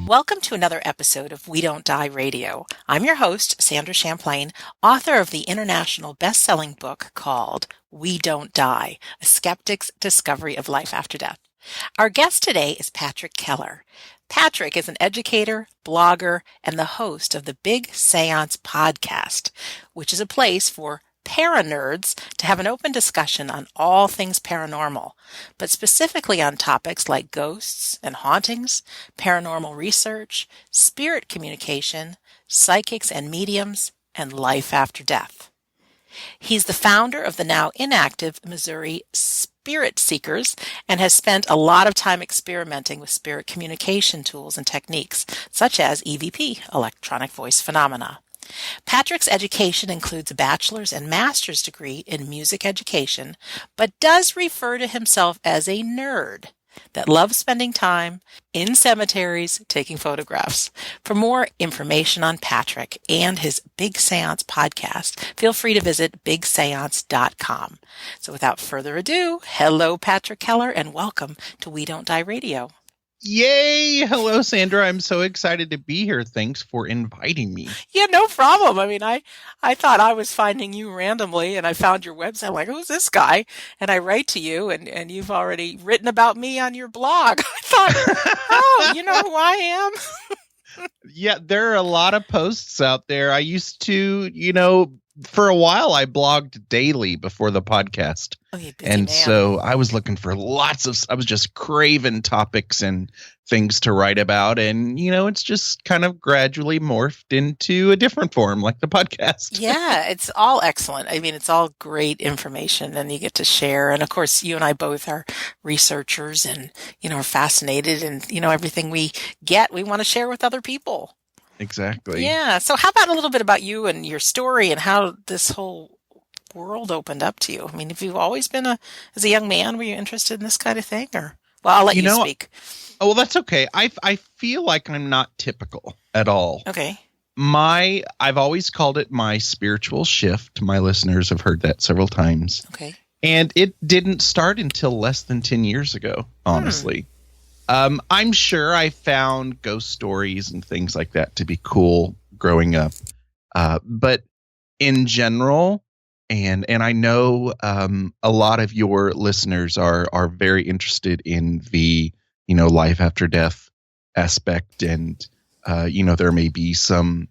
Welcome to another episode of We Don't Die Radio. I'm your host, Sandra Champlain, author of the international best-selling book called We Don't Die, A Skeptic's Discovery of Life After Death. Our guest today is Patrick Keller. Patrick is an educator, blogger, and the host of the Big Seance Podcast, which is a place for paranerds to have an open discussion on all things paranormal, but specifically on topics like ghosts and hauntings, paranormal research, spirit communication, psychics and mediums, and life after death. He's the founder of the now inactive Missouri Spirit Seekers and has spent a lot of time experimenting with spirit communication tools and techniques, such as EVP, electronic voice phenomena. Patrick's education includes a bachelor's and master's degree in music education, but does refer to himself as a nerd that loves spending time in cemeteries taking photographs. For more information on Patrick and his Big Seance podcast, feel free to visit bigseance.com. So without further ado, hello, Patrick Keller, and welcome to We Don't Die Radio. Yay! Hello, Sandra. I'm so excited to be here. Thanks for inviting me. Yeah, no problem. I mean, I thought I was finding you randomly, and I found your website. I'm like, who's this guy? And I write to you, and you've already written about me on your blog. I thought, oh, you know who I am? Yeah, there are a lot of posts out there. I used to, for a while, I blogged daily before the podcast. Oh, you busy and man. So I was looking for I was just craving topics and things to write about. And, it's just kind of gradually morphed into a different form, like the podcast. Yeah, it's all excellent. I mean, it's all great information and you get to share. And of course, you and I both are researchers and, are fascinated and, everything we get, we want to share with other people. Exactly. Yeah. So how about a little bit about you and your story and how this whole world opened up to you? I mean, have you always been as a young man, were you interested in this kind of thing? Or, well, I'll let you speak. Oh, well, that's okay. I feel like I'm not typical at all. Okay. I've always called it my spiritual shift. My listeners have heard that several times. Okay. And it didn't start until less than 10 years ago, honestly. I'm sure I found ghost stories and things like that to be cool growing up. But in general, and I know a lot of your listeners are very interested in the, life after death aspect. And, there may be some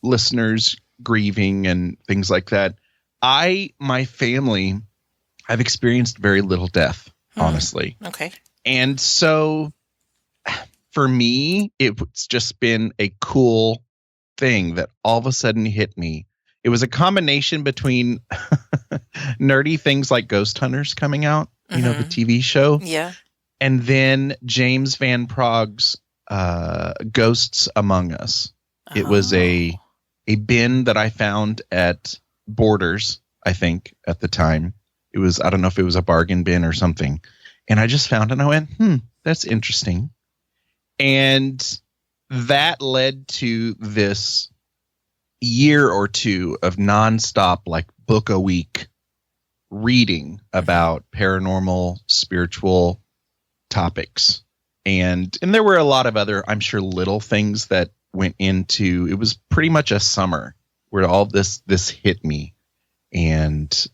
listeners grieving and things like that. My family, I've experienced very little death, honestly. Okay. And so for me, it's just been a cool thing that all of a sudden hit me. It was a combination between nerdy things like Ghost Hunters coming out, the TV show. Yeah. And then James Van Prague's Ghosts Among Us. It was a bin that I found at Borders, I think, at the time. I don't know if it was a bargain bin or something. And I just found it and I went, that's interesting. And that led to this year or two of nonstop, like book a week reading about paranormal, spiritual topics. And there were a lot of other, I'm sure, little things that went into, it was pretty much a summer where all this hit me. And,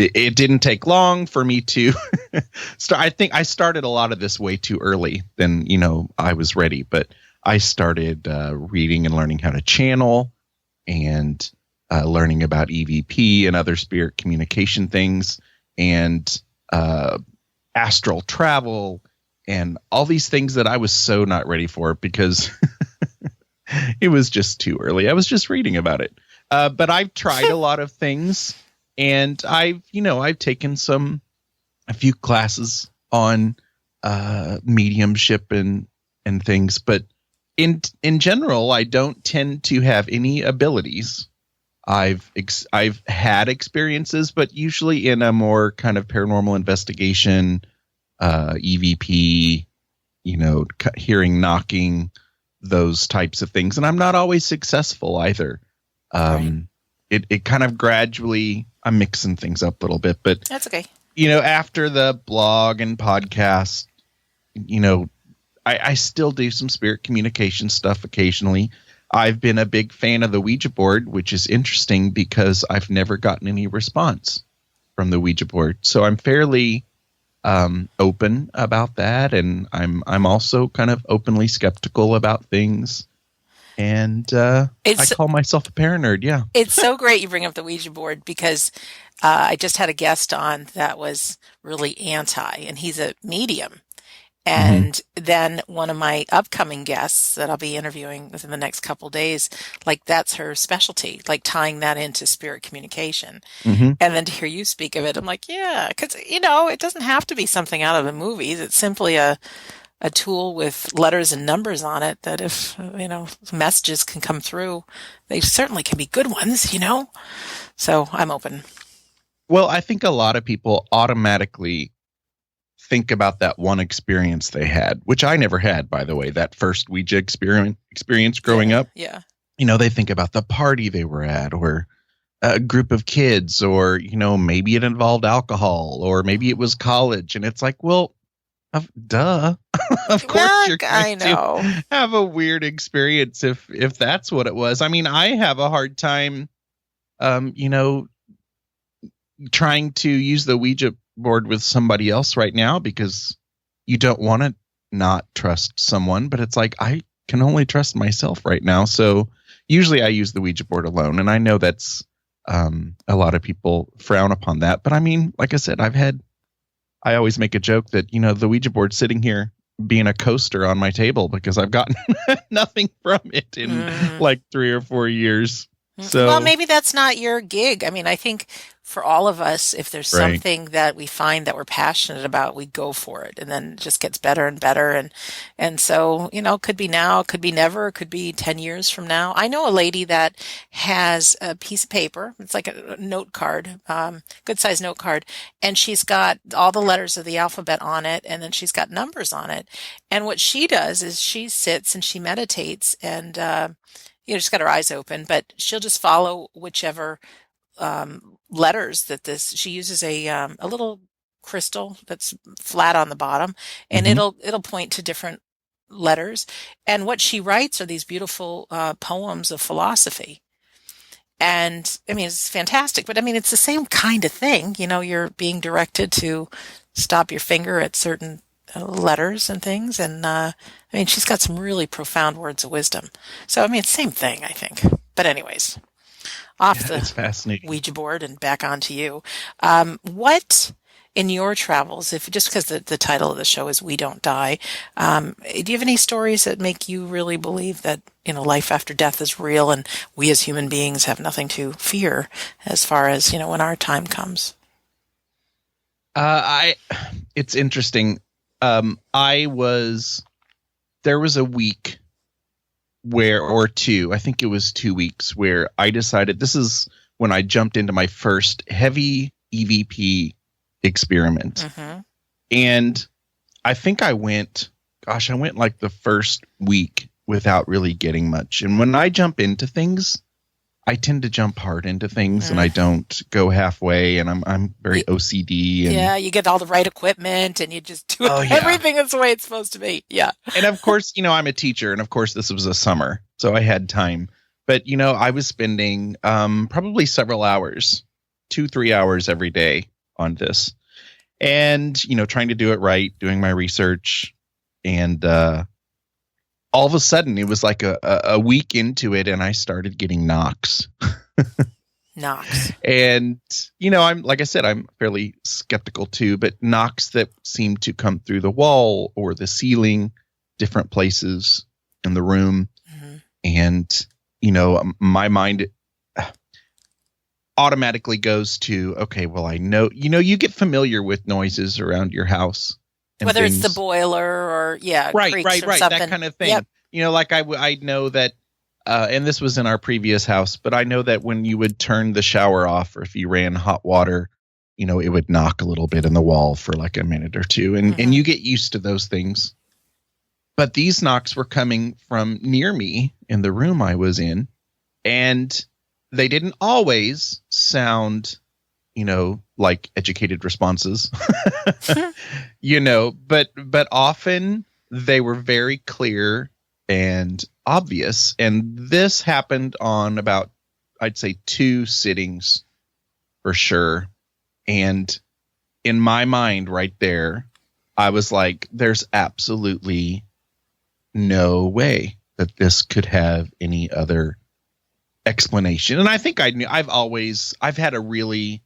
it didn't take long for me to start. I think I started a lot of this way too early than, I was ready. But I started reading and learning how to channel and learning about EVP and other spirit communication things and astral travel and all these things that I was so not ready for because it was just too early. I was just reading about it. But I've tried a lot of things. And I've taken a few classes on mediumship and things, but in general, I don't tend to have any abilities. I've had experiences, but usually in a more kind of paranormal investigation, EVP, hearing knocking, those types of things, and I'm not always successful either. Right. It kind of gradually, I'm mixing things up a little bit, but that's okay. After the blog and podcast, I still do some spirit communication stuff occasionally. I've been a big fan of the Ouija board, which is interesting because I've never gotten any response from the Ouija board. So I'm fairly open about that, and I'm also kind of openly skeptical about things. And I call myself a paranerd. Yeah, it's so great you bring up the Ouija board because I just had a guest on that was really anti, and he's a medium. And then one of my upcoming guests that I'll be interviewing within the next couple of days, like that's her specialty, like tying that into spirit communication. And then to hear you speak of it, I'm like, yeah, because, it doesn't have to be something out of the movies. It's simply a tool with letters and numbers on it that if, messages can come through, they certainly can be good ones, So I'm open. Well, I think a lot of people automatically think about that one experience they had, which I never had, by the way, that first Ouija experience growing up. Yeah. They think about the party they were at, or a group of kids, or, maybe it involved alcohol, or maybe it was college. And it's like, well, duh. Of course you're going to have a weird experience if that's what it was. I mean, I have a hard time, trying to use the Ouija board with somebody else right now because you don't want to not trust someone, but it's like I can only trust myself right now. So usually I use the Ouija board alone, and I know that's a lot of people frown upon that. But I mean, like I said, I always make a joke that the Ouija board sitting here being a coaster on my table because I've gotten nothing from it in like 3 or 4 years. So, well, maybe that's not your gig. I mean, I think for all of us, if there's something that we find that we're passionate about, we go for it, and then it just gets better and better. And so, could be now, could be never, could be 10 years from now. I know a lady that has a piece of paper. It's like a note card, good size note card. And she's got all the letters of the alphabet on it. And then she's got numbers on it. And what she does is she sits and she meditates and, she's got her eyes open, but she'll just follow whichever letters that she uses a little crystal that's flat on the bottom, and it'll point to different letters. And what she writes are these beautiful poems of philosophy. And I mean, it's fantastic, but I mean, it's the same kind of thing. You're being directed to stop your finger at certain letters and things. And I mean, she's got some really profound words of wisdom. So, I mean, it's the same thing, I think. But anyways, it's fascinating. Ouija board and back onto you. What in your travels, if just because the title of the show is We Don't Die, do you have any stories that make you really believe that, life after death is real and we as human beings have nothing to fear as far as, when our time comes? It's interesting. There was a week or two, I think it was 2 weeks, where I decided, this is when I jumped into my first heavy EVP experiment. And I think I went like the first week without really getting much. And when I jump into things, I tend to jump hard into things and I don't go halfway, and I'm very OCD. And, you get all the right equipment and you just do everything that's the way it's supposed to be. Yeah. And of course, I'm a teacher, and of course this was a summer, so I had time. But, I was spending probably several hours, 2-3 hours every day on this. And, trying to do it right, doing my research. And all of a sudden, it was like a week into it, and I started getting knocks. Knocks. And, I'm fairly skeptical too, but knocks that seem to come through the wall or the ceiling, different places in the room. And, my mind automatically goes to, okay, well, I know, you get familiar with noises around your house. Whether it's the boiler or, right, something. that kind of thing. Yep. Like I know that, and this was in our previous house, but I know that when you would turn the shower off, or if you ran hot water, it would knock a little bit in the wall for like a minute or two, and you get used to those things. But these knocks were coming from near me in the room I was in, and they didn't always sound, like educated responses, but often they were very clear and obvious. And this happened on about, I'd say, 2 sittings for sure. And in my mind right there, I was like, there's absolutely no way that this could have any other explanation. And I think I've had a really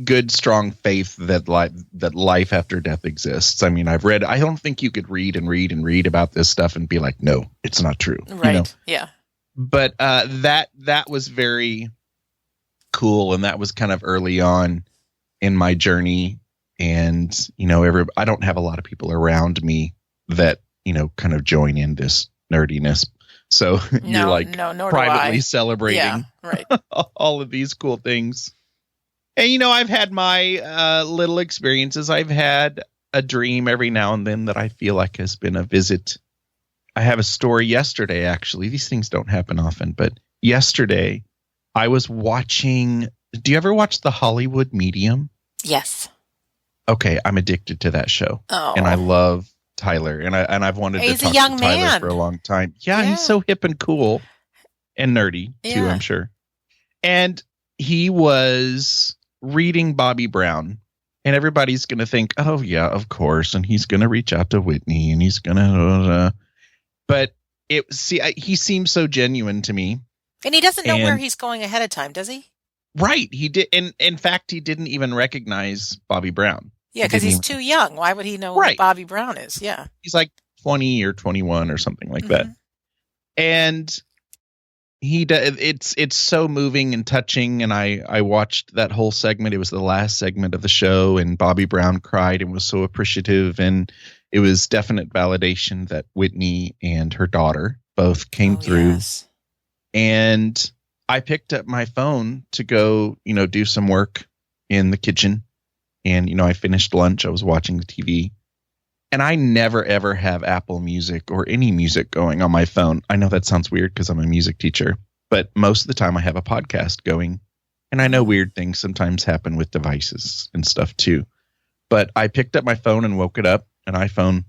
good, strong faith that life after death exists. I mean, I don't think you could read about this stuff and be like, no, it's not true. Right. Yeah. But that was very cool. And that was kind of early on in my journey. And, I don't have a lot of people around me that, kind of join in this nerdiness. So you're privately celebrating all of these cool things. And, I've had my little experiences. I've had a dream every now and then that I feel like has been a visit. I have a story yesterday, actually. These things don't happen often, but yesterday I was watching. Do you ever watch The Hollywood Medium? Yes. Okay, I'm addicted to that show. Oh. And I love Tyler, and I've wanted to talk to Tyler for a long time. Yeah, he's so hip and cool and nerdy too, I'm sure. And he was reading Bobby Brown, and everybody's going to think, oh yeah, of course, and he's going to reach out to Whitney, and he's going to, but he seems so genuine to me. And he doesn't know where he's going ahead of time, does he? Right, he did, and in fact, he didn't even recognize Bobby Brown. Yeah, because he's too young. Why would he know who Bobby Brown is? Yeah. He's like 20 or 21 or something like that. And it's so moving and touching. And I watched that whole segment. It was the last segment of the show, and Bobby Brown cried and was so appreciative. And it was definite validation that Whitney and her daughter both came through. Yes. And I picked up my phone to go, do some work in the kitchen. And, I finished lunch. I was watching the TV. And I never, ever have Apple Music or any music going on my phone. I know that sounds weird because I'm a music teacher. But most of the time I have a podcast going. And I know weird things sometimes happen with devices and stuff too. But I picked up my phone and woke it up, an iPhone.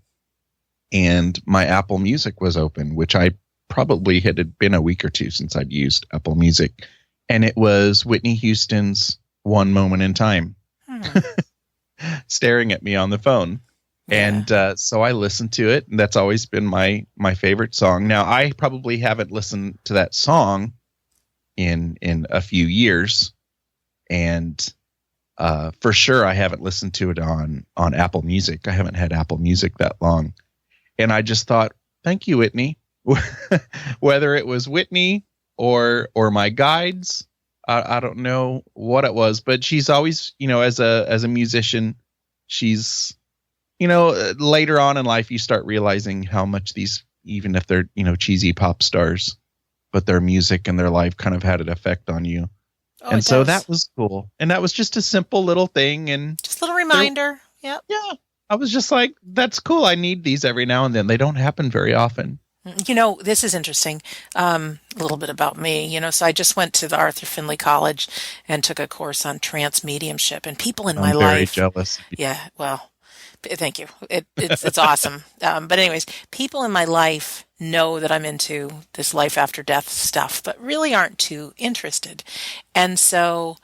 And my Apple Music was open, which I probably had been a week or two since I'd used Apple Music. And it was Whitney Houston's One Moment in Time. Staring at me on the phone. And so I listened to it, and that's always been my favorite song. Now, I probably haven't listened to that song in a few years, and for sure I haven't listened to it on Apple Music. I haven't had Apple Music that long. And I just thought, thank you, Whitney. Whether it was Whitney or my guides, I don't know what it was, but she's always, as a musician, she's, later on in life, you start realizing how much these, even if they're, cheesy pop stars, but their music and their life kind of had an effect on you. Oh, and so that was cool. And that was just a simple little thing. And just a little reminder. Yeah. I was just like, that's cool. I need these every now and then. They don't happen very often. This is interesting. A little bit about me, so I just went to the Arthur Findlay College and took a course on trance mediumship, and people in my life. I'm very jealous. Yeah. Well, thank you. It's awesome. But anyways, people in my life know that I'm into this life after death stuff, but really aren't too interested. And so,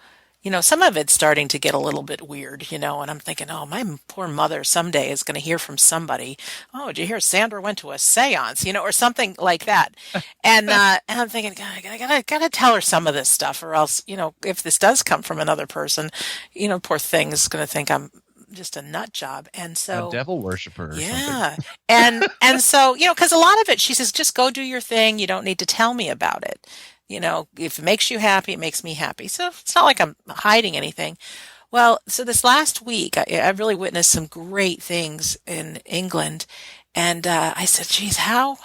some of it's starting to get a little bit weird, and I'm thinking, oh, my poor mother someday is going to hear from somebody. Oh, did you hear Sandra went to a seance, or something like that. And I'm thinking, God, I gotta tell her some of this stuff, or else, if this does come from another person, poor thing's going to think I'm just a nut job. And so a devil worshiper. Yeah. And so, because a lot of it, she says, just go do your thing. You don't need to tell me about it. If it makes you happy, it makes me happy. So it's not like I'm hiding anything. Well, so this last week, I really witnessed some great things in England. And I said, geez, how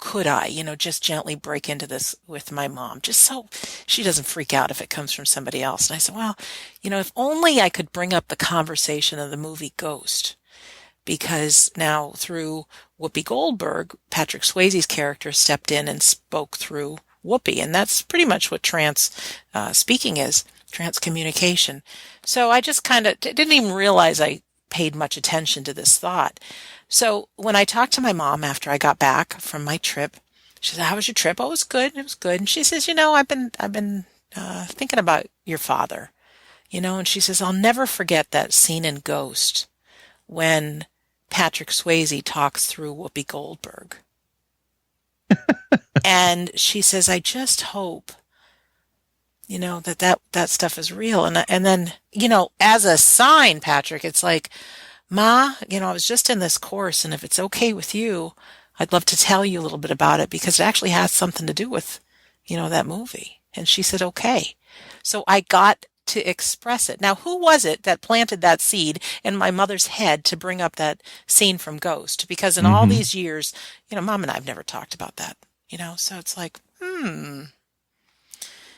could I, just gently break into this with my mom, just so she doesn't freak out if it comes from somebody else? And I said, well, if only I could bring up the conversation of the movie Ghost. Because now through Whoopi Goldberg, Patrick Swayze's character stepped in and spoke through Whoopi. And that's pretty much what trance speaking is, trance communication. So I just kind of didn't even realize I paid much attention to this thought. So when I talked to my mom after I got back from my trip, she said, "How was your trip?" "Oh, it was good. It was good." And she says, I've been thinking about your father, and she says, "I'll never forget that scene in Ghost when Patrick Swayze talks through Whoopi Goldberg." And she says, "I just hope, that stuff is real." And then, as a sign, Patrick, it's like, "Ma, I was just in this course, and if it's okay with you, I'd love to tell you a little bit about it because it actually has something to do with, that movie." And she said, "Okay." So I got to express it. Now, who was it that planted that seed in my mother's head to bring up that scene from Ghost? Because in all these years, Mom and I have never talked about that, so it's like,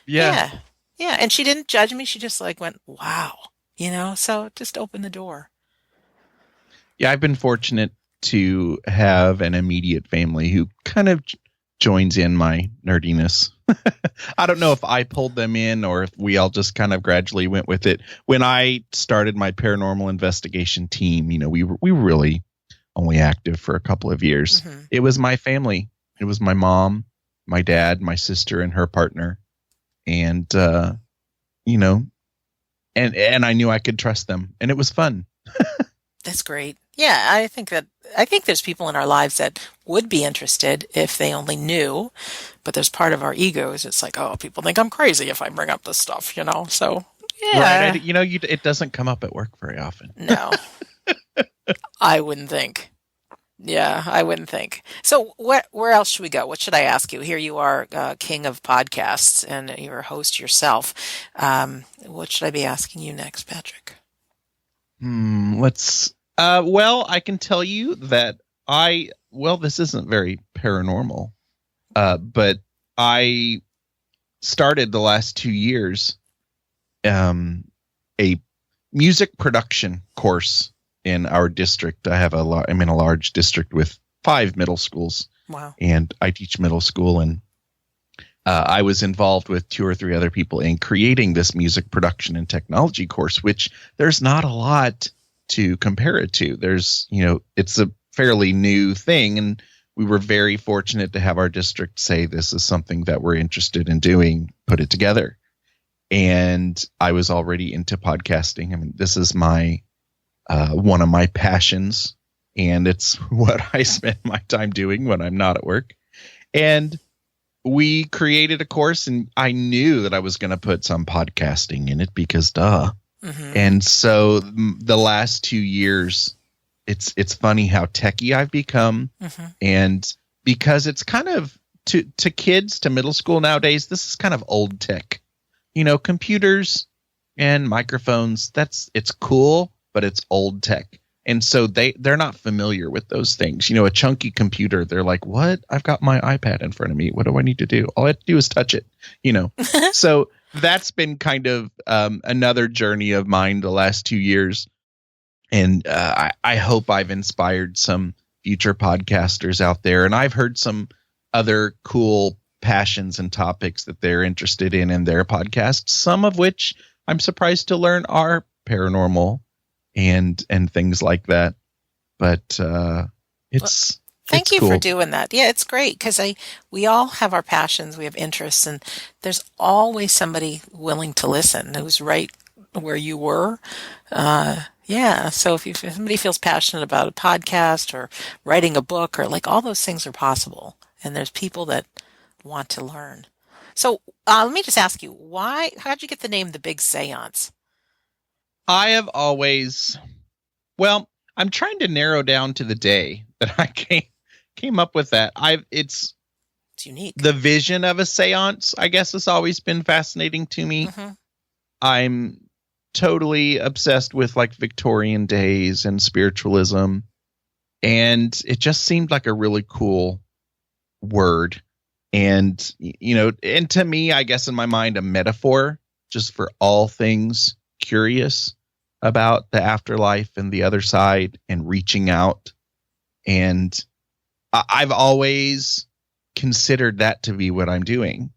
Yeah. And she didn't judge me. She just went, "Wow," so it just opened the door. Yeah, I've been fortunate to have an immediate family who kind of joins in my nerdiness. I don't know if I pulled them in or if we all just kind of gradually went with it. When I started my paranormal investigation team, we were really only active for a couple of years. Mm-hmm. It was my family. It was my mom, my dad, my sister, and her partner. And, and I knew I could trust them, and it was fun. That's great. Yeah, I think there's people in our lives that would be interested if they only knew, but there's part of our egos. It's like, oh, people think I'm crazy if I bring up this stuff, So, yeah. Right. It doesn't come up at work very often. No, I wouldn't think. Yeah, I wouldn't think. So where else should we go? What should I ask you? Here you are, king of podcasts, and you're a host yourself. What should I be asking you next, Patrick? Well, I can tell you that this isn't very paranormal, but I started the last 2 years, a music production course in our district. I'm in a large district with 5 middle schools. Wow. And I teach middle school, and I was involved with 2 or 3 other people in creating this music production and technology course, which there's not a lot to compare it to. There's, it's a fairly new thing, and we were very fortunate to have our district say this is something that we're interested in doing, put it together. And I was already into podcasting. I mean, this is my one of my passions, and it's what I spend my time doing when I'm not at work. And we created a course, and I knew that I was going to put some podcasting in it because duh. Mm-hmm. And so the last 2 years, it's funny how techie I've become. Mm-hmm. And because it's kind of to kids, to middle school nowadays, this is kind of old tech, computers and microphones. It's cool, but it's old tech. And so they're not familiar with those things. A chunky computer, they're like, "What? I've got my iPad in front of me. What do I need to do? All I have to do is touch it." So that's been kind of another journey of mine the last 2 years. And I hope I've inspired some future podcasters out there. And I've heard some other cool passions and topics that they're interested in their podcasts, some of which I'm surprised to learn are paranormal and things like that. But it's thank you cool. for doing that. Yeah, it's great because we all have our passions, we have interests, and there's always somebody willing to listen who's right where you were. Yeah, so if somebody feels passionate about a podcast or writing a book or all those things are possible, and there's people that want to learn. So let me just ask you, how'd you get the name The Big Seance? I have always, I'm trying to narrow down to the day that I came up with that. It's unique. The vision of a seance, I guess, has always been fascinating to me. Mm-hmm. I'm totally obsessed with Victorian days and spiritualism, and it just seemed like a really cool word. And, and to me, I guess in my mind, a metaphor just for all things curious about the afterlife and the other side and reaching out. And I've always considered that to be what I'm doing.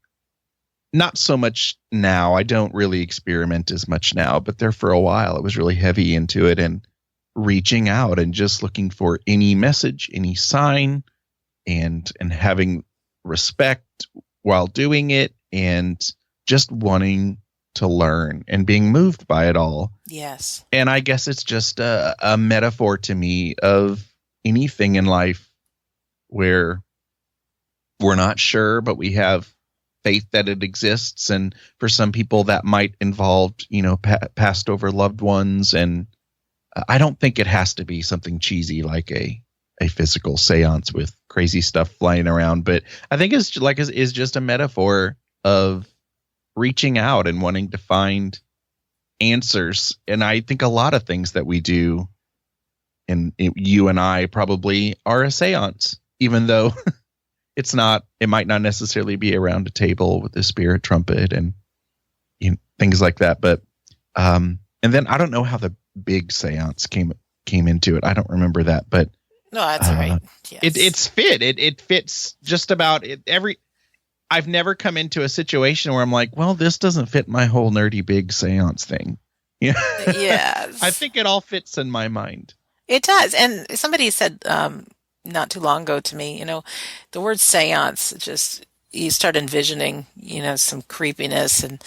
Not so much now. I don't really experiment as much now, but there for a while I was really heavy into it. And reaching out and just looking for any message, any sign, and having respect while doing it, and just wanting to learn and being moved by it all. Yes. And I guess it's just a metaphor to me of anything in life where we're not sure, but we have faith that it exists. And for some people that might involve, passed over loved ones. And I don't think it has to be something cheesy like a physical seance with crazy stuff flying around. But I think it's just a metaphor of reaching out and wanting to find answers. And I think a lot of things that we do, and you and I probably, are a seance, even though it might not necessarily be around a table with a spirit trumpet and things like that. But and then I don't know how the Big Seance came into it. I don't remember that, but no, that's right. Yes. It fits just about it. I've never come into a situation where I'm like, well, this doesn't fit my whole nerdy Big Seance thing. Yeah. Yes. I think it all fits in my mind. It does. And somebody said not too long ago to me, the word seance, just, you start envisioning, some creepiness and,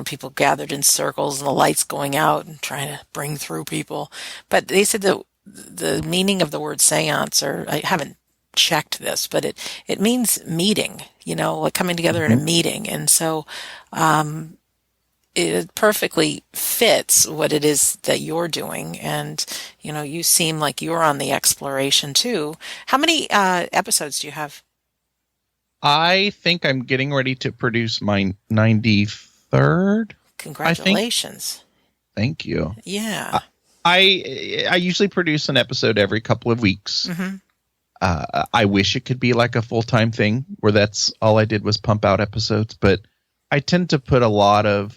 people gathered in circles and the lights going out and trying to bring through people. But they said that the meaning of the word seance, or I haven't checked this, but it means meeting, like coming together in a meeting. And so it perfectly fits what it is that you're doing. And, you seem like you're on the exploration too. How many episodes do you have? I think I'm getting ready to produce my 93rd. Congratulations. Thank you. Yeah. I usually produce an episode every couple of weeks. Mm-hmm. I wish it could be like a full-time thing where that's all I did was pump out episodes, but I tend to put a lot of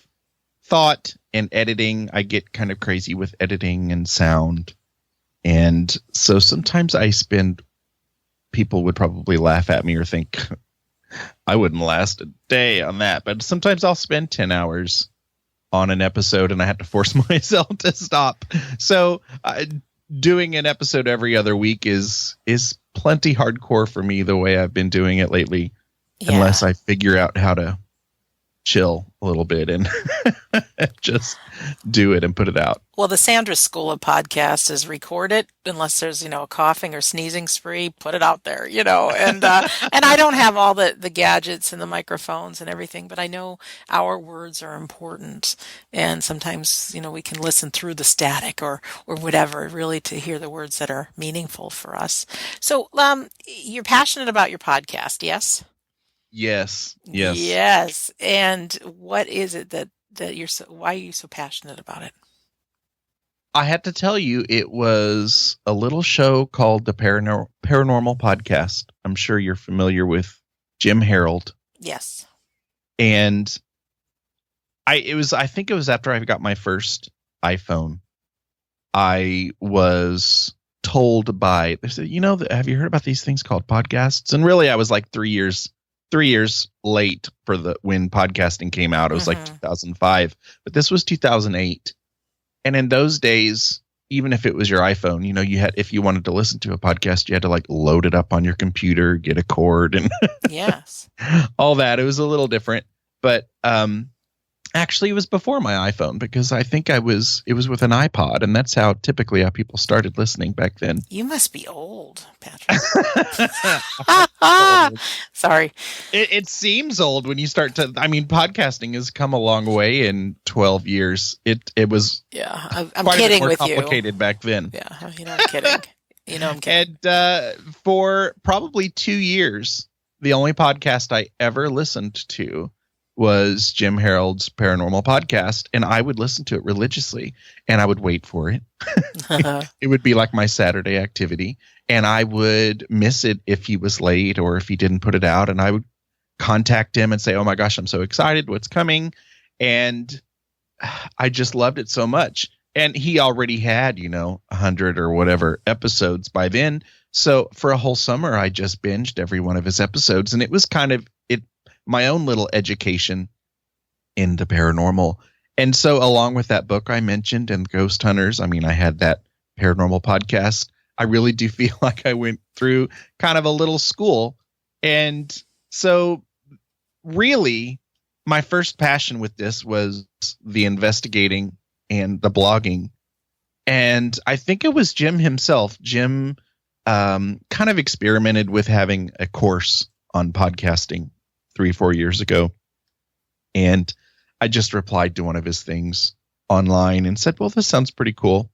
thought and editing. I get kind of crazy with editing and sound. And so sometimes people would probably laugh at me or think I wouldn't last a day on that, but sometimes I'll spend 10 hours on an episode and I have to force myself to stop. So doing an episode every other week is plenty hardcore for me the way I've been doing it lately, unless I figure out how to chill a little bit and just do it and put it out. Well, the Sandra School of Podcast is record it unless there's, a coughing or sneezing spree, put it out there, and and I don't have all the gadgets and the microphones and everything, but I know our words are important. And sometimes, we can listen through the static or whatever, really, to hear the words that are meaningful for us. So you're passionate about your podcast, yes? Yes. Yes. And what is it that why are you so passionate about it? I had to tell you, it was a little show called the Paranormal Podcast. I'm sure you're familiar with Jim Harold. Yes. And I think it was after I got my first iPhone. I was told they said, have you heard about these things called podcasts? And really, I was like 3 years late for when podcasting came out. It was like 2005, but this was 2008. And in those days, even if it was your iPhone, if you wanted to listen to a podcast, you had to like load it up on your computer, get a cord, and yes, all that. It was a little different, but actually it was before my iPhone, because I think it was with an iPod, and that's how people started listening back then. You must be old, Patrick. Sorry. It seems old when you start to. I mean, podcasting has come a long way in 12 years. It was I'm quite kidding a bit more with complicated back then. Yeah, I'm kidding. I'm kidding. And for probably 2 years, the only podcast I ever listened to was Jim Harold's Paranormal Podcast, and I would listen to it religiously, and I would wait for it. It would be like my Saturday activity, and I would miss it if he was late or if he didn't put it out, and I would contact him and say, oh my gosh, I'm so excited, what's coming? And I just loved it so much. And he already had, 100 or whatever episodes by then. So for a whole summer, I just binged every one of his episodes, and it was kind of my own little education into paranormal. And so along with that book I mentioned and Ghost Hunters, I mean, I had that Paranormal Podcast. I really do feel like I went through kind of a little school. And so really my first passion with this was the investigating and the blogging. And I think it was Jim himself. Jim kind of experimented with having a course on podcasting 3-4 years ago. And I just replied to one of his things online and said, well, this sounds pretty cool.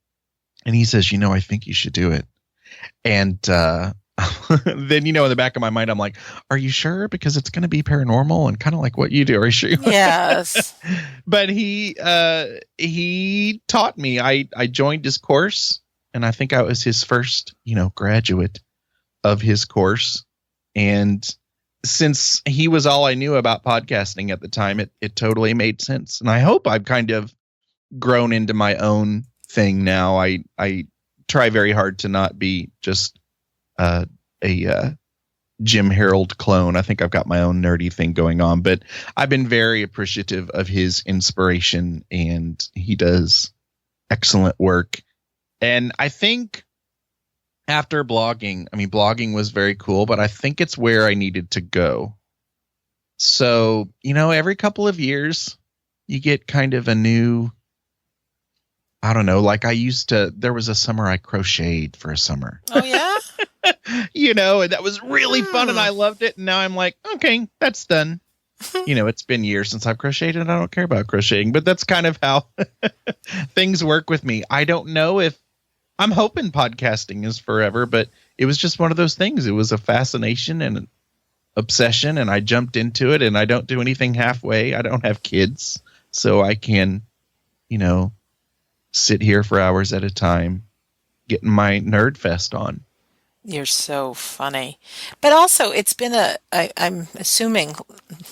And he says, I think you should do it. And then, in the back of my mind, I'm like, are you sure? Because it's going to be paranormal and kind of like what you do. Are you sure? Yes. But he taught me. I joined his course, and I think I was his first, graduate of his course. And since he was all I knew about podcasting at the time, it totally made sense. And I hope I've kind of grown into my own thing now. I try very hard to not be just a Jim Harold clone. I think I've got my own nerdy thing going on, but I've been very appreciative of his inspiration, and he does excellent work. And I think after blogging was very cool, but I think it's where I needed to go. So, every couple of years you get kind of a new, I don't know, like there was a summer I crocheted for a summer. Oh, yeah? And that was really fun and I loved it. And now I'm like, okay, that's done. It's been years since I've crocheted and I don't care about crocheting, but that's kind of how things work with me. I don't know if I'm hoping podcasting is forever, but it was just one of those things. It was a fascination and an obsession, and I jumped into it, and I don't do anything halfway. I don't have kids, so I can, sit here for hours at a time getting my nerd fest on. You're so funny. But also, it's been I'm assuming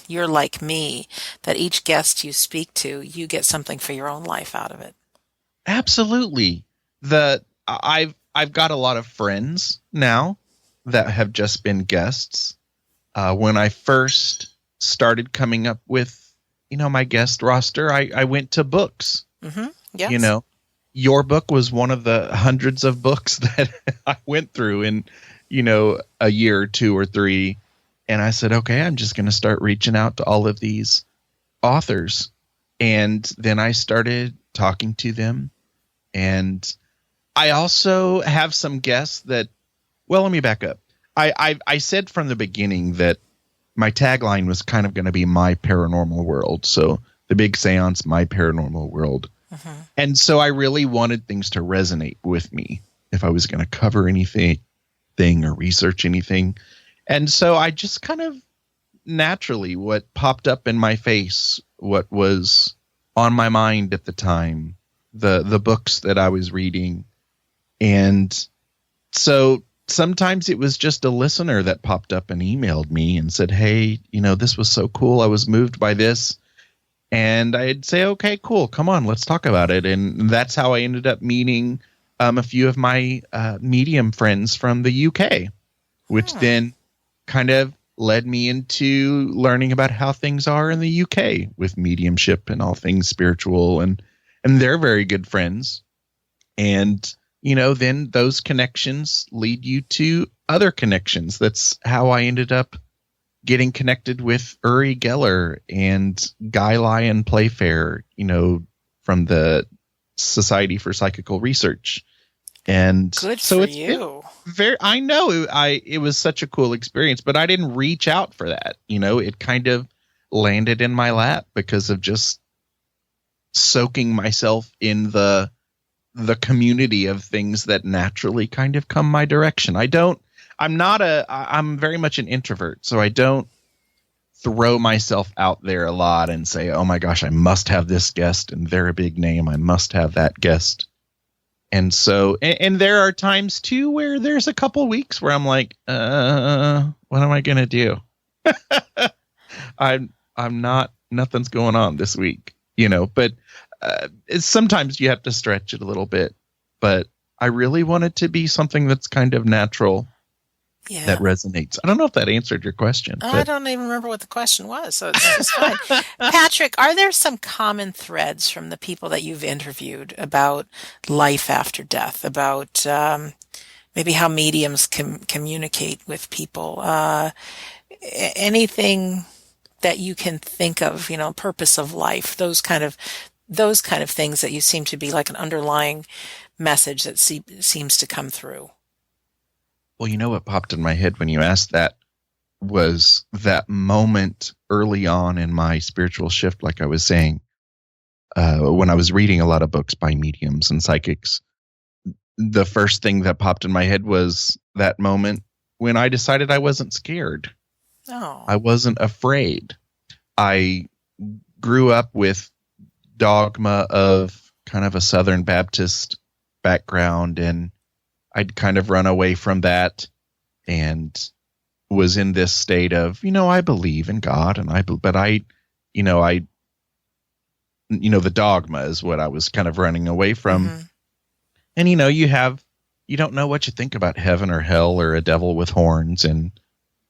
you're like me, that each guest you speak to, you get something for your own life out of it. Absolutely. I've got a lot of friends now that have just been guests. When I first started coming up with, my guest roster, I went to books. Mm-hmm. Yes. Your book was one of the hundreds of books that I went through in, a year or 2 or 3. And I said, okay, I'm just going to start reaching out to all of these authors. And then I started talking to them. And I also have some guests that, well, let me back up. I said from the beginning that my tagline was kind of going to be my paranormal world. So the Big Seance, my paranormal world. Uh-huh. And so I really wanted things to resonate with me if I was going to cover anything or research anything. And so I just kind of naturally, what popped up in my face, what was on my mind at the time, the books that I was reading. And so sometimes it was just a listener that popped up and emailed me and said, hey, this was so cool. I was moved by this. And I'd say, okay, cool. Come on, let's talk about it. And that's how I ended up meeting a few of my medium friends from the UK, which then kind of led me into learning about how things are in the UK with mediumship and all things spiritual. And they're very good friends. And then those connections lead you to other connections. That's how I ended up getting connected with Uri Geller and Guy Lyon Playfair, from the Society for Psychical Research. And good so for you. I know it was such a cool experience, but I didn't reach out for that. It kind of landed in my lap because of just soaking myself in the community of things that naturally kind of come my direction. I'm very much an introvert, so I don't throw myself out there a lot and say, oh my gosh, I must have this guest and they're a big name. I must have that guest. And so, and there are times too where there's a couple weeks where I'm like, what am I going to do? I'm not, nothing's going on this week, but sometimes you have to stretch it a little bit, but I really want it to be something that's kind of natural. that resonates. I don't know if that answered your question. I don't even remember what the question was, so it's just fine. Patrick, are there some common threads from the people that you've interviewed about life after death, about maybe how mediums can communicate with people? Anything that you can think of, purpose of life, those kind of things that you seem to be like an underlying message that seems to come through? Well, what popped in my head when you asked that was that moment early on in my spiritual shift, like I was saying, when I was reading a lot of books by mediums and psychics. The first thing that popped in my head was that moment when I decided I wasn't scared. Oh. I wasn't afraid. I grew up with dogma of kind of a Southern Baptist background, and I'd kind of run away from that and was in this state of, I believe in God, the dogma is what I was kind of running away from. Mm-hmm. And, you don't know what you think about heaven or hell or a devil with horns and,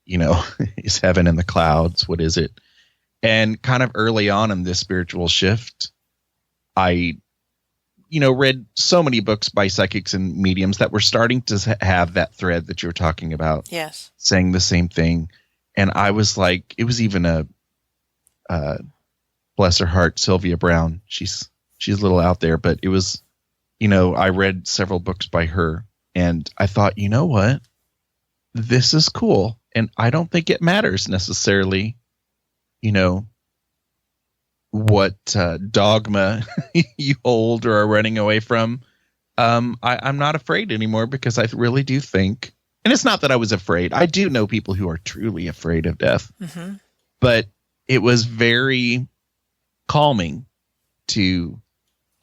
is heaven in the clouds? What is it? And kind of early on in this spiritual shift, I read so many books by psychics and mediums that were starting to have that thread that you're talking about. Yes. Saying the same thing. And I was like, it was even bless her heart, Sylvia Brown. She's a little out there, but it was, I read several books by her and I thought, you know what? This is cool. And I don't think it matters necessarily, what dogma you hold or are running away from. I'm not afraid anymore because I really do think, and it's not that I was afraid. I do know people who are truly afraid of death, mm-hmm. but it was very calming to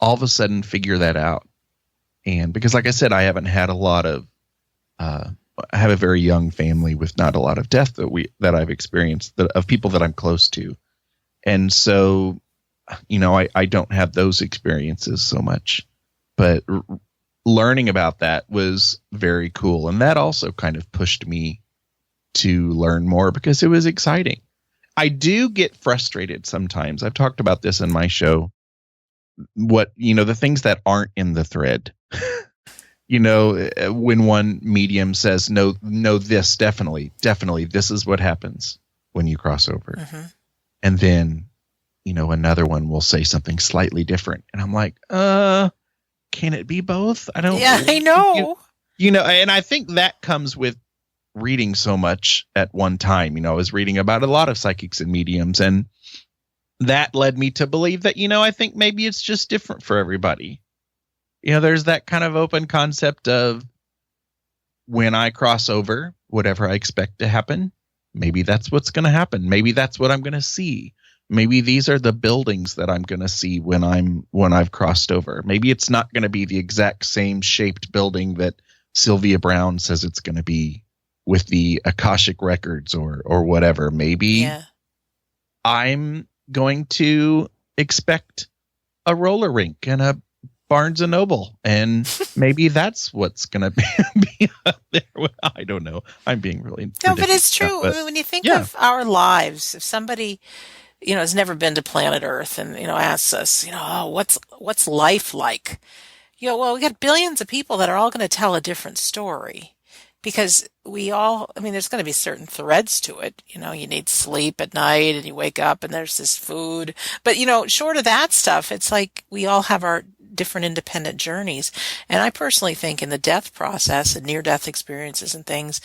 all of a sudden figure that out. And because, like I said, I haven't had a lot of, I have a very young family with not a lot of death that I've experienced of people that I'm close to. And so, I don't have those experiences so much, but learning about that was very cool. And that also kind of pushed me to learn more because it was exciting. I do get frustrated sometimes. I've talked about this in my show. The things that aren't in the thread, when one medium says, no, this definitely, this is what happens when you cross over. Mm-hmm. And then, another one will say something slightly different. And I'm like, can it be both? I don't. Yeah, I know. And I think that comes with reading so much at one time. I was reading about a lot of psychics and mediums, and that led me to believe that, I think maybe it's just different for everybody. There's that kind of open concept of when I cross over, whatever I expect to happen, maybe that's what's going to happen. Maybe that's what I'm going to see. Maybe these are the buildings that I'm going to see when I've crossed over. Maybe it's not going to be the exact same shaped building that Sylvia Brown says it's going to be with the Akashic records or whatever. Maybe I'm going to expect a roller rink and a Barnes and Noble, and maybe that's what's going to be up there. I don't know. I'm being really no, but it's true. When you think of our lives, if somebody has never been to planet Earth and asks us, what's life like? Well, we got billions of people that are all going to tell a different story. Because there's going to be certain threads to it. You need sleep at night and you wake up and there's this food. But, short of that stuff, it's like we all have our different independent journeys. And I personally think in the death process and near-death experiences and things,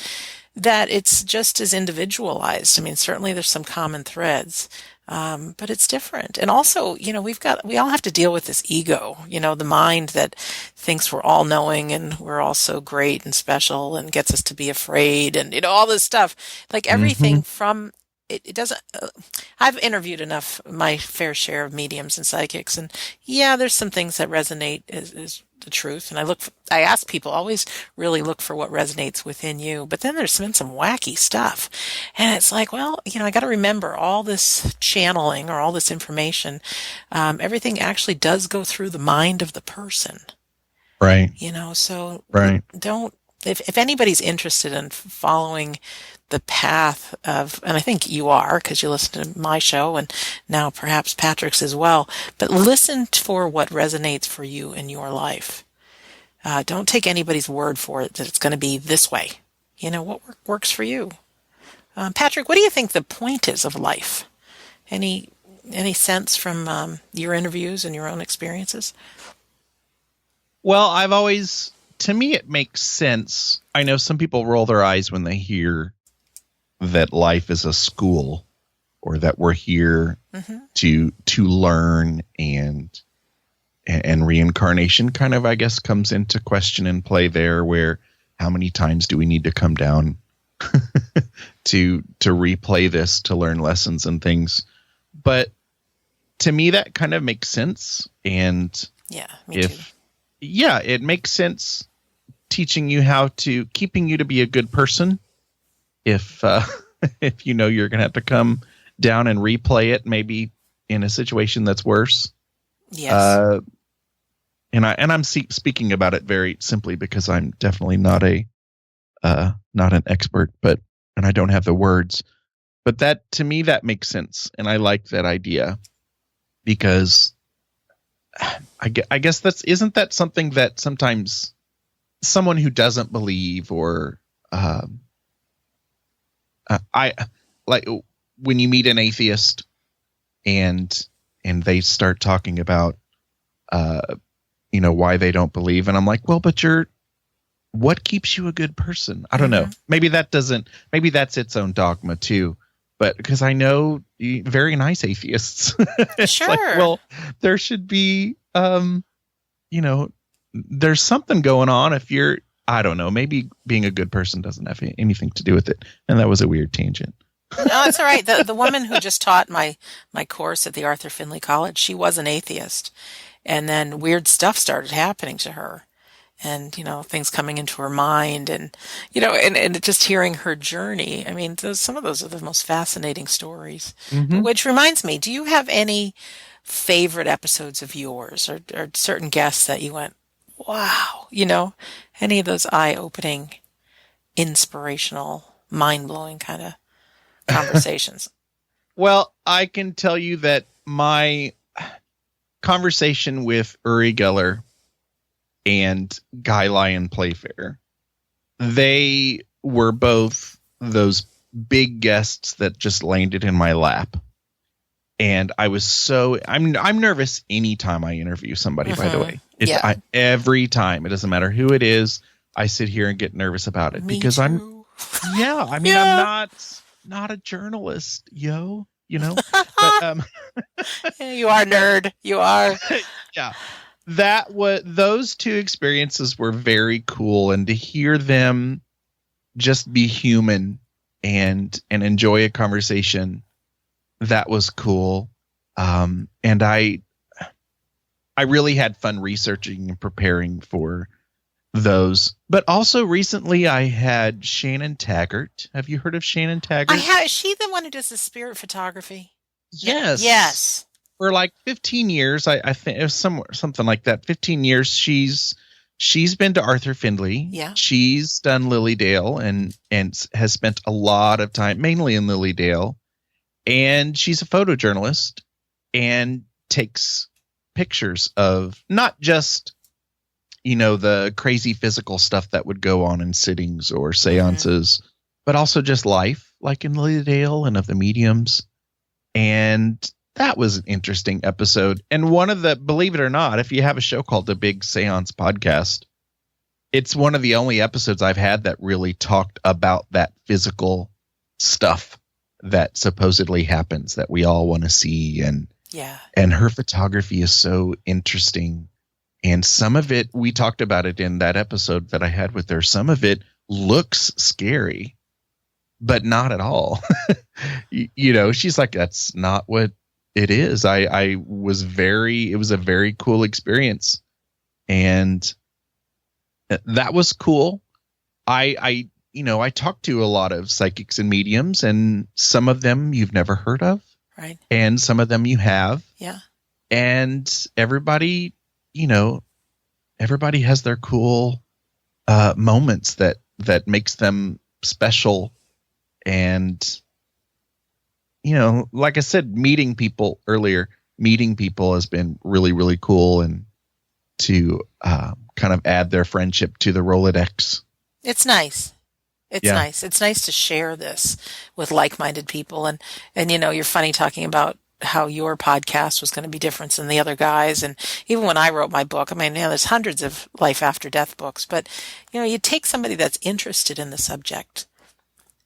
that it's just as individualized. Certainly there's some common threads. But it's different. And also, we all have to deal with this ego, the mind that thinks we're all knowing and we're all so great and special and gets us to be afraid and, all this stuff, like everything mm-hmm. from it doesn't, I've interviewed my fair share of mediums and psychics, and there's some things that resonate is the truth. And I ask people, always really look for what resonates within you. But then there's been some wacky stuff. And it's like, well, I got to remember all this channeling or all this information. Everything actually does go through the mind of the person. Right. So right. don't if anybody's interested in following the path of, and I think you are because you listen to my show and now perhaps Patrick's as well, but listen for what resonates for you in your life. Don't take anybody's word for it that it's going to be this way. What works for you? Patrick, what do you think the point is of life? Any sense from your interviews and your own experiences? Well, to me, it makes sense. I know some people roll their eyes when they hear that life is a school or that we're here to learn, and reincarnation kind of, I guess, comes into question and play there, where how many times do we need to come down to replay this, to learn lessons and things. But to me, that kind of makes sense. And yeah, me too. Yeah, it makes sense, keeping you to be a good person. If you're going to have to come down and replay it, maybe in a situation that's worse. Yes. And I'm speaking about it very simply because I'm definitely not an expert, and I don't have the words. But that, to me, that makes sense, and I like that idea, because I guess isn't that something that sometimes someone who doesn't believe, or I like when you meet an atheist and they start talking about why they don't believe, and I'm like, well, but what keeps you a good person? I don't know. Maybe that's its own dogma too. But because I know very nice atheists. Sure. Like, well, there should be, there's something going on if you're, I don't know, maybe being a good person doesn't have anything to do with it. And that was a weird tangent. No, it's all right. The woman who just taught my course at the Arthur Findlay College, she was an atheist. And then weird stuff started happening to her. And, things coming into her mind, and, and just hearing her journey. I mean, some of those are the most fascinating stories. Mm-hmm. Which reminds me, do you have any favorite episodes of yours, or certain guests that you went, wow, any of those eye-opening, inspirational, mind-blowing kind of conversations? Well, I can tell you that my conversation with Uri Geller and Guy Lyon Playfair, they were both those big guests that just landed in my lap. And I was I'm nervous anytime I interview somebody, by the way. Every time, it doesn't matter who it is, I sit here and get nervous about it. Me because too. I'm not a journalist, But, you are, nerd. You are. Yeah. Those two experiences were very cool, and to hear them just be human and enjoy a conversation, that was cool. And I really had fun researching and preparing for those. But also recently I had Shannon Taggart. Have you heard of Shannon Taggart? Is she the one who does the spirit photography? Yes. Yes. For like 15 years, I think it was something like that. 15 years. She's been to Arthur Findlay. Yeah. She's done Lilydale and has spent a lot of time, mainly in Lilydale. And she's a photojournalist and takes pictures of not just, the crazy physical stuff that would go on in sittings or seances, but also just life, like in Lilydale, and of the mediums. And that was an interesting episode. And believe it or not, if you have a show called the Big Seance Podcast, it's one of the only episodes I've had that really talked about that physical stuff that supposedly happens that we all want to see. And her photography is so interesting. And some of it, we talked about it in that episode that I had with her. Some of it looks scary, but not at all. She's like, that's not what it is. It was a very cool experience. And that was cool. I talked to a lot of psychics and mediums, and some of them you've never heard of. Right. And some of them you have. Yeah. And everybody has their cool moments that makes them special. And, like I said, meeting people has been really, really cool, and to kind of add their friendship to the Rolodex. It's nice. It's nice. It's nice to share this with like-minded people. And you're funny talking about how your podcast was going to be different than the other guys. And even when I wrote my book, I mean, there's hundreds of life after death books, but, you take somebody that's interested in the subject.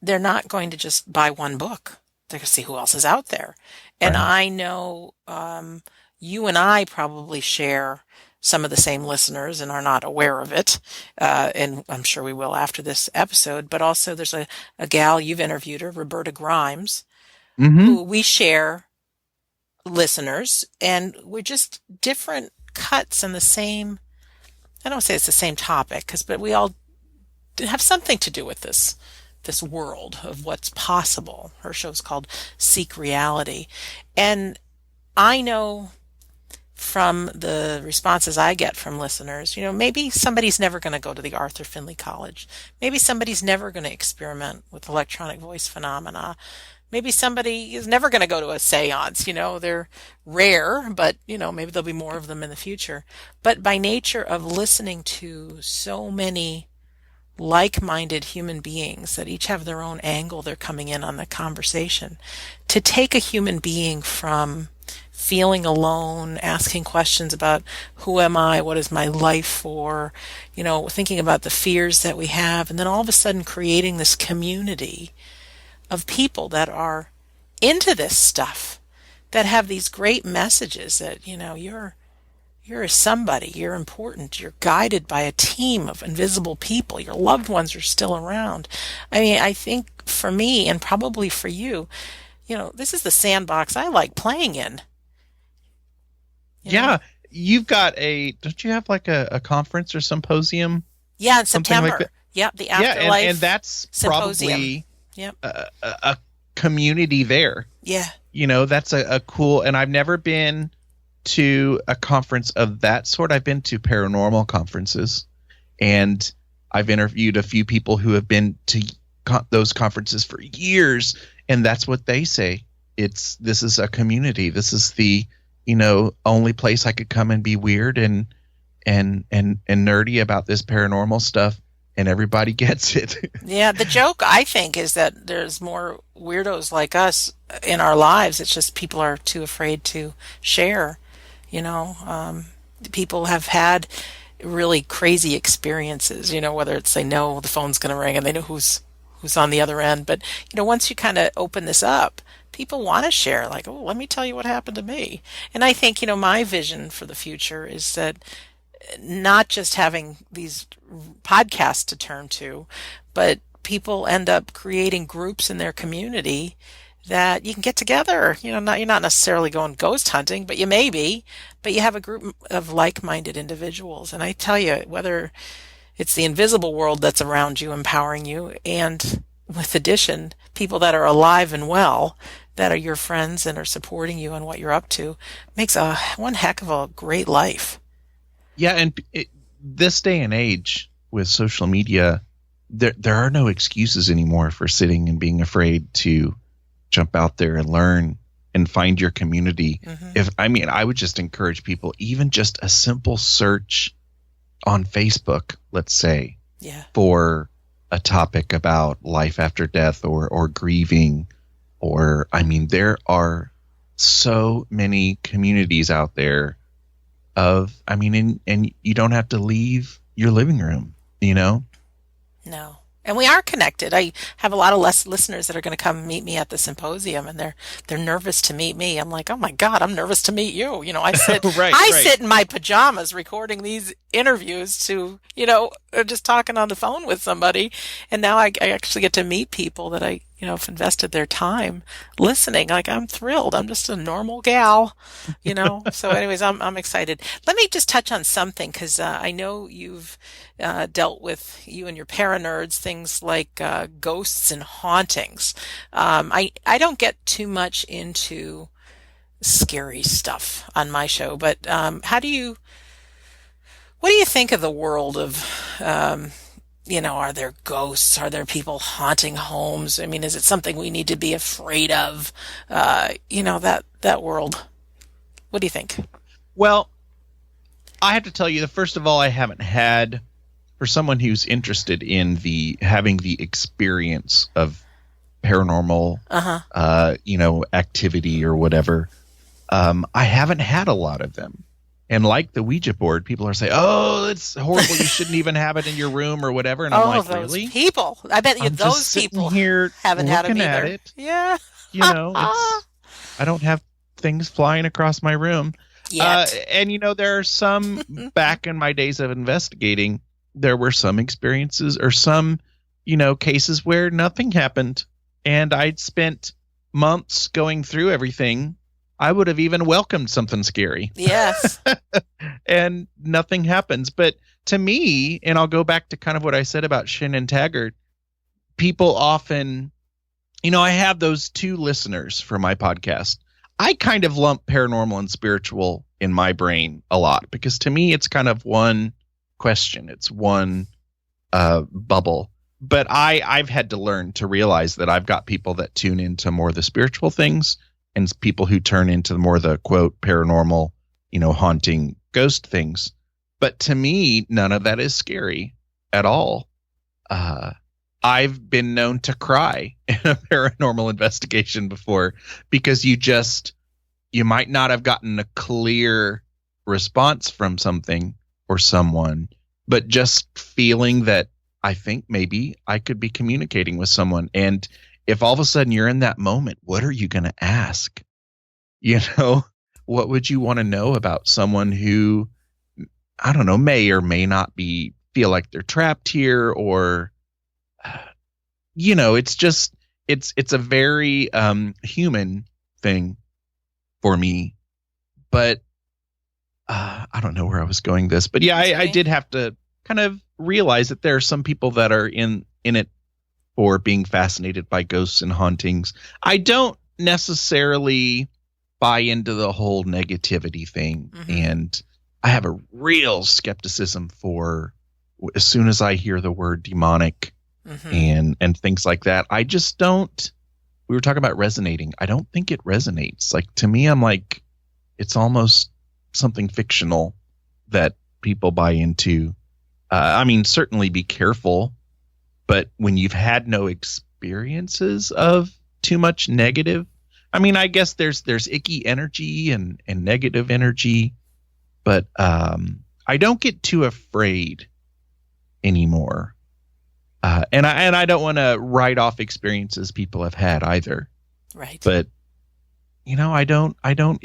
They're not going to just buy one book. They're going to see who else is out there. And right. I know you and I probably share some of the same listeners and are not aware of it. And I'm sure we will after this episode. But also there's a gal, you've interviewed her, Roberta Grimes, who we share listeners, and we're just different cuts in the same, I don't say it's the same topic, but we all have something to do with this world of what's possible. Her show's called Seek Reality. And I know from the responses I get from listeners, maybe somebody's never going to go to the Arthur Findlay College. Maybe somebody's never going to experiment with electronic voice phenomena. Maybe somebody is never going to go to a seance. They're rare, but, maybe there'll be more of them in the future. But by nature of listening to so many like-minded human beings that each have their own angle they're coming in on the conversation, to take a human being from feeling alone, asking questions about who am I, what is my life for, thinking about the fears that we have, and then all of a sudden creating this community of people that are into this stuff, that have these great messages that, you're somebody, you're important, you're guided by a team of invisible people, your loved ones are still around. I mean, I think for me, and probably for you, this is the sandbox I like playing in. Yeah, you've got don't you have like a conference or symposium? Yeah, in September. Like the Afterlife. Yeah, and that's symposium. Probably a community there. Yeah. That's a cool, and I've never been to a conference of that sort. I've been to paranormal conferences, and I've interviewed a few people who have been to those conferences for years, and that's what they say. This is a community. This is the only place I could come and be weird and nerdy about this paranormal stuff, and everybody gets it. Yeah, the joke, I think, is that there's more weirdos like us in our lives. It's just people are too afraid to share. People have had really crazy experiences, whether it's they know the phone's going to ring and they know who's on the other end. But, once you kind of open this up, people want to share, like, oh, let me tell you what happened to me. And I think, my vision for the future is that not just having these podcasts to turn to, but people end up creating groups in their community that you can get together. You're not necessarily going ghost hunting, but you may be, but you have a group of like-minded individuals. And I tell you, whether it's the invisible world that's around you, empowering you, and with addition, people that are alive and well, that are your friends and are supporting you and what you're up to, makes one heck of a great life. Yeah, and this day and age with social media, there are no excuses anymore for sitting and being afraid to jump out there and learn and find your community. I would just encourage people, even just a simple search on Facebook, let's say, for a topic about life after death or grieving, or there are so many communities out there and you don't have to leave your living room, No. And we are connected. I have a lot of listeners that are going to come meet me at the symposium, and they're nervous to meet me. I'm like, oh my God, I'm nervous to meet you. I sit sit in my pajamas recording these interviews to, just talking on the phone with somebody, and now I actually get to meet people that I have invested their time listening. Like, I'm thrilled. I'm just a normal gal, So anyways, I'm excited. Let me just touch on something, because I know you've dealt with, you and your paranerds, things like ghosts and hauntings. I don't get too much into scary stuff on my show, but what do you think of the world of are there ghosts? Are there people haunting homes? I mean, is it something we need to be afraid of? That world. What do you think? Well, I have to tell you that first of all, I haven't had, for someone who's interested in having the experience of paranormal, activity or whatever, I haven't had a lot of them. And like the Ouija board, people are saying, "Oh, it's horrible! You shouldn't even have it in your room or whatever." And I'm like, those "Really? People? I bet you I'm those just sitting people here haven't had them looking either." at it. Yeah, I don't have things flying across my room yet. And there are some back in my days of investigating. There were some experiences or some cases where nothing happened, and I'd spent months going through everything. I would have even welcomed something scary. Yes. And nothing happens. But to me, and I'll go back to kind of what I said about Shin and Taggart, people often, I have those two listeners for my podcast. I kind of lump paranormal and spiritual in my brain a lot because to me, it's kind of one question. It's one bubble. But I've had to learn to realize that I've got people that tune into more of the spiritual things and people who turn into more the quote paranormal, haunting ghost things. But to me, none of that is scary at all. I've been known to cry in a paranormal investigation before because you might not have gotten a clear response from something or someone, but just feeling that I think maybe I could be communicating with someone. And if all of a sudden you're in that moment, what are you going to ask? What would you want to know about someone who, I don't know, may or may not feel like they're trapped here or, it's just, it's a very human thing for me. But I don't know where I was going this, but yeah, I did have to kind of realize that there are some people that are in it for being fascinated by ghosts and hauntings. I don't necessarily buy into the whole negativity thing. Mm-hmm. And I have a real skepticism for as soon as I hear the word demonic and things like that, I just don't. We were talking about resonating. I don't think it resonates. Like to me, I'm like, it's almost something fictional that people buy into. Certainly be careful. But when you've had no experiences of too much negative, I guess there's icky energy and negative energy, but I don't get too afraid anymore. And I don't want to write off experiences people have had either. Right. But I don't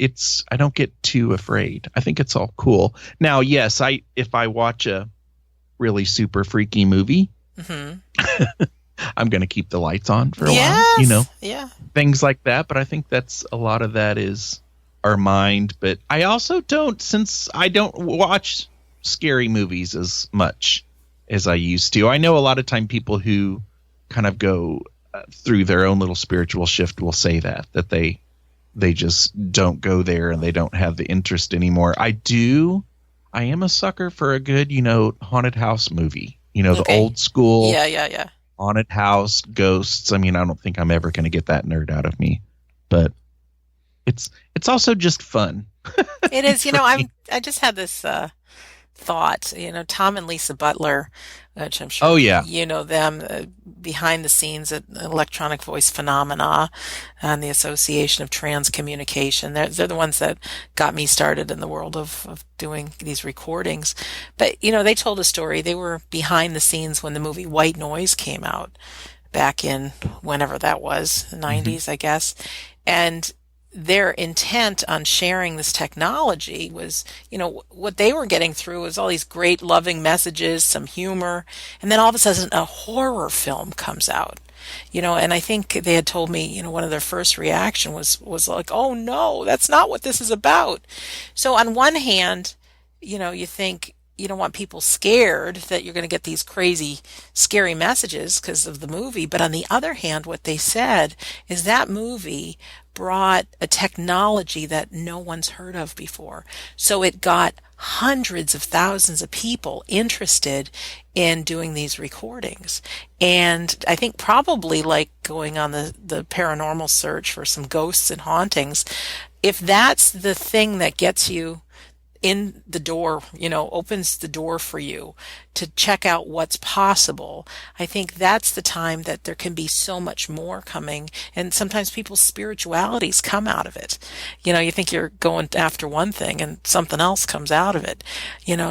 get too afraid. I think it's all cool. Now, yes, if I watch a really super freaky movie, I'm going to keep the lights on for a while, things like that. But I think a lot of that is our mind. But I also since I don't watch scary movies as much as I used to. I know a lot of time people who kind of go through their own little spiritual shift will say that they just don't go there and they don't have the interest anymore. I am a sucker for a good, haunted house movie. The old school haunted house, ghosts. I don't think I'm ever going to get that nerd out of me. But it's also just fun. It is. I just had this thought. Tom and Lisa Butler, which I'm sure you know them, behind the scenes at Electronic Voice Phenomena and the Association of Trans Communication. They're the ones that got me started in the world of doing these recordings. But, they told a story. They were behind the scenes when the movie White Noise came out back in whenever that was, the 90s, I guess. And their intent on sharing this technology was, what they were getting through was all these great loving messages, some humor, and then all of a sudden a horror film comes out. And I think they had told me, one of their first reaction was like, oh no, that's not what this is about. So on one hand, you think, you don't want people scared that you're going to get these crazy, scary messages because of the movie. But on the other hand, what they said is that movie brought a technology that no one's heard of before. So it got hundreds of thousands of people interested in doing these recordings. And I think probably like going on the paranormal search for some ghosts and hauntings, if that's the thing that gets you in the door, opens the door for you to check out what's possible, I think that's the time that there can be so much more coming. And sometimes people's spiritualities come out of it. You think you're going after one thing and something else comes out of it.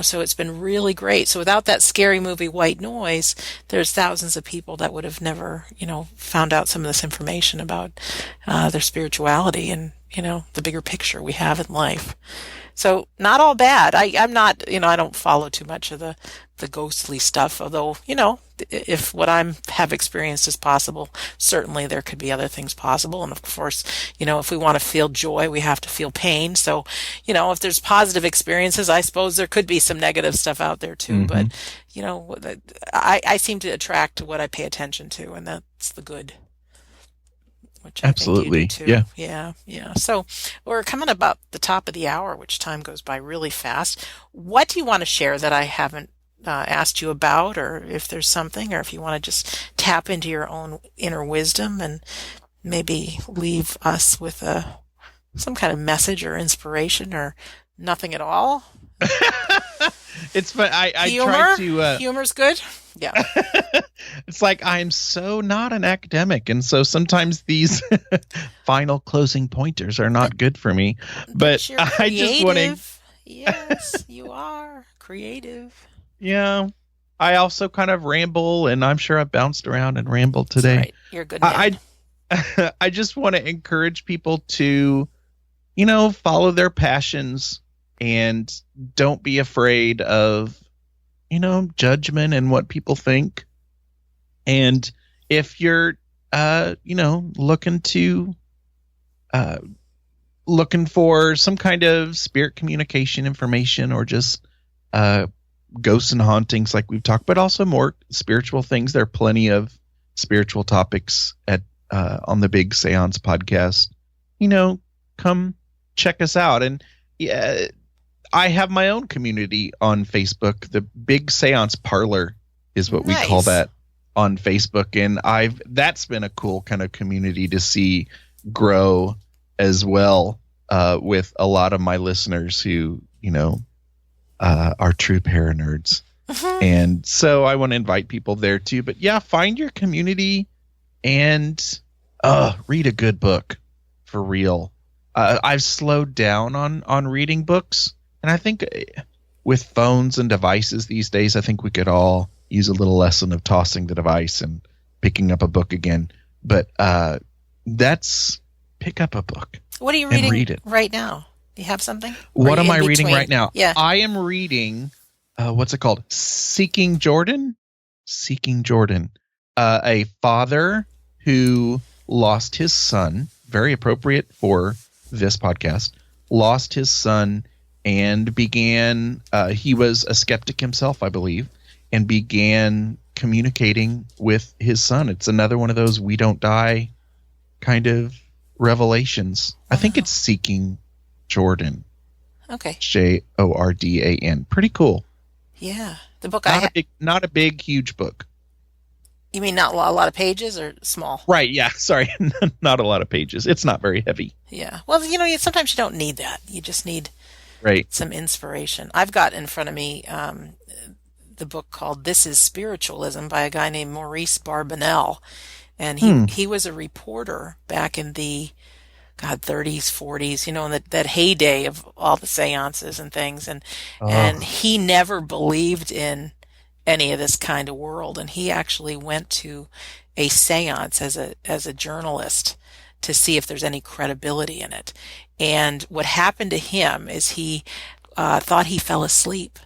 So it's been really great. So without that scary movie, White Noise, there's thousands of people that would have never, found out some of this information about their spirituality and, the bigger picture we have in life. So not all bad. I'm not, I don't follow too much of the ghostly stuff, although, if what I have experienced is possible, certainly there could be other things possible. And of course, if we want to feel joy, we have to feel pain. So, if there's positive experiences, I suppose there could be some negative stuff out there too. Mm-hmm. But, I seem to attract what I pay attention to, and that's the good. Which absolutely. I think you do too. Yeah. So we're coming about the top of the hour, which time goes by really fast. What do you want to share that I haven't asked you about, or if there's something, or if you want to just tap into your own inner wisdom and maybe leave us with some kind of message or inspiration, or nothing at all? It's fun. I try to humor's good. Yeah. It's like I'm so not an academic, and so sometimes these final closing pointers are not good for me. But I just want to. Yes, you are creative. Yeah. I also kind of ramble, and I'm sure I've bounced around and rambled today. That's right. You're a good man. I just want to encourage people to, follow their passions and don't be afraid of, judgment and what people think. And if you're, looking for some kind of spirit communication information, or just ghosts and hauntings like we've talked, but also more spiritual things, there are plenty of spiritual topics on the Big Seance Podcast. Come check us out. And yeah, I have my own community on Facebook. The Big Seance Parlor is what we call that on Facebook. And that's been a cool kind of community to see grow as well, with a lot of my listeners who, are true paranerds. And so I want to invite people there too. But yeah, find your community and read a good book for real. I've slowed down on reading books. And I think with phones and devices these days, I think we could all use a little lesson of tossing the device and picking up a book again. But pick up a book. What are you reading right now? Do you have something? What am I reading right now? Yeah. I am reading, what's it called? Seeking Jordan. A father who lost his son, very appropriate for this podcast, lost his son and began, he was a skeptic himself, I believe, and began communicating with his son. It's another one of those we don't die kind of revelations. I think it's Seeking Jordan. Okay. Jordan. Pretty cool. Yeah. The book not a big, huge book. You mean not a lot of pages, or small? Right, yeah. Sorry. Not a lot of pages. It's not very heavy. Yeah. Well, sometimes you don't need that. You just need some inspiration. I've got in front of me the book called This is Spiritualism by a guy named Maurice Barbanel. And he was a reporter back in the 30s, 40s, in that heyday of all the seances and things. And he never believed in any of this kind of world. And he actually went to a seance as a journalist to see if there's any credibility in it. And what happened to him is he thought he fell asleep,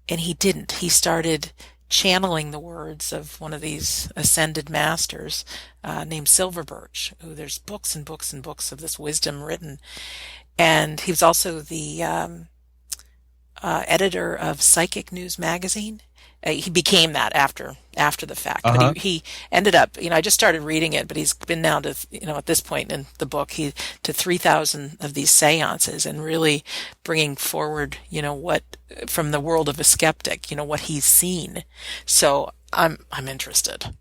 and he didn't. He started channeling the words of one of these ascended masters named Silverbirch, who there's books and books and books of this wisdom written. And he was also the editor of Psychic News magazine. He became that after the fact, Uh-huh. but he ended up, I just started reading it, but he's been now to, at this point in the book, to 3,000 of these seances, and really bringing forward, what from the world of a skeptic, what he's seen. So I'm interested,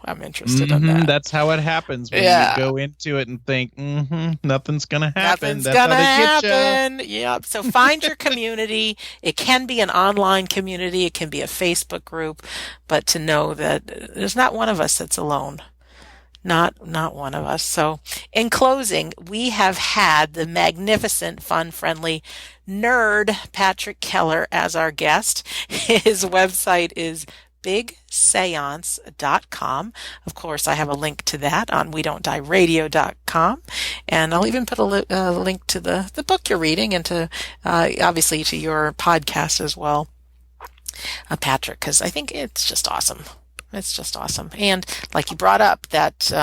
I'm interested in that. That's how it happens when you go into it and think, nothing's going to happen. Nothing's That's how gonna they get happen. Yep. So find your community. It can be an online community. It can be a Facebook group, but to know that there's not one of us that's alone. Not one of us. So in closing, we have had the magnificent, fun, friendly nerd Patrick Keller as our guest. His website is BigSeance.com. Of course, I have a link to that on WeDon'tDieRadio.com. And I'll even put a link to the book you're reading and to, obviously, to your podcast as well, Patrick, because I think it's just awesome. It's just awesome. And like you brought up, that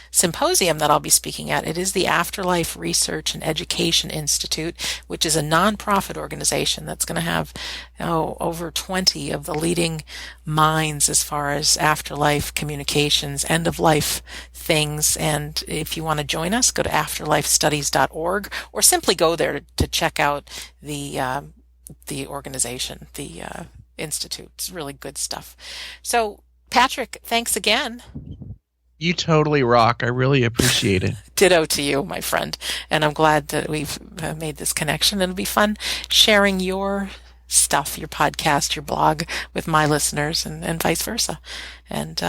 symposium that I'll be speaking at, it is the Afterlife Research and Education Institute, which is a nonprofit organization that's going to have over 20 of the leading minds as far as afterlife communications, end of life things. And if you want to join us, go to afterlifestudies.org, or simply go there to check out the organization, the institute. It's really good stuff. So Patrick, thanks again. You totally rock. I really appreciate it. Ditto to you, my friend. And I'm glad that we've made this connection. It'll be fun sharing your stuff, your podcast, your blog with my listeners, and vice versa. And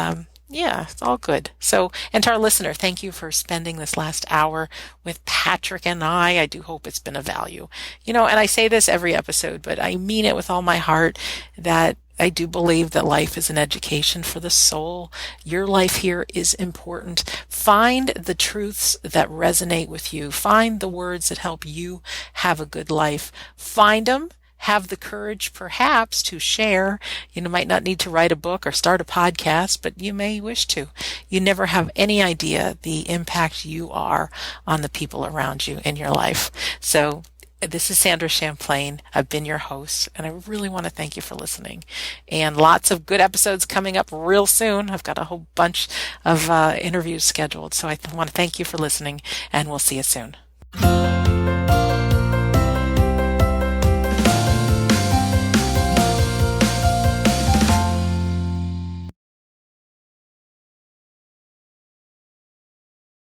it's all good. So, and to our listener, thank you for spending this last hour with Patrick and I. I do hope it's been of value. And I say this every episode, but I mean it with all my heart, that I do believe that life is an education for the soul. Your life here is important. Find the truths that resonate with you. Find the words that help you have a good life. Find them. Have the courage, perhaps, to share. You might not need to write a book or start a podcast, but you may wish to. You never have any idea the impact you are on the people around you in your life. So this is Sandra Champlain. I've been your host, and I really want to thank you for listening. And lots of good episodes coming up real soon. I've got a whole bunch of interviews scheduled, so I want to thank you for listening, and we'll see you soon.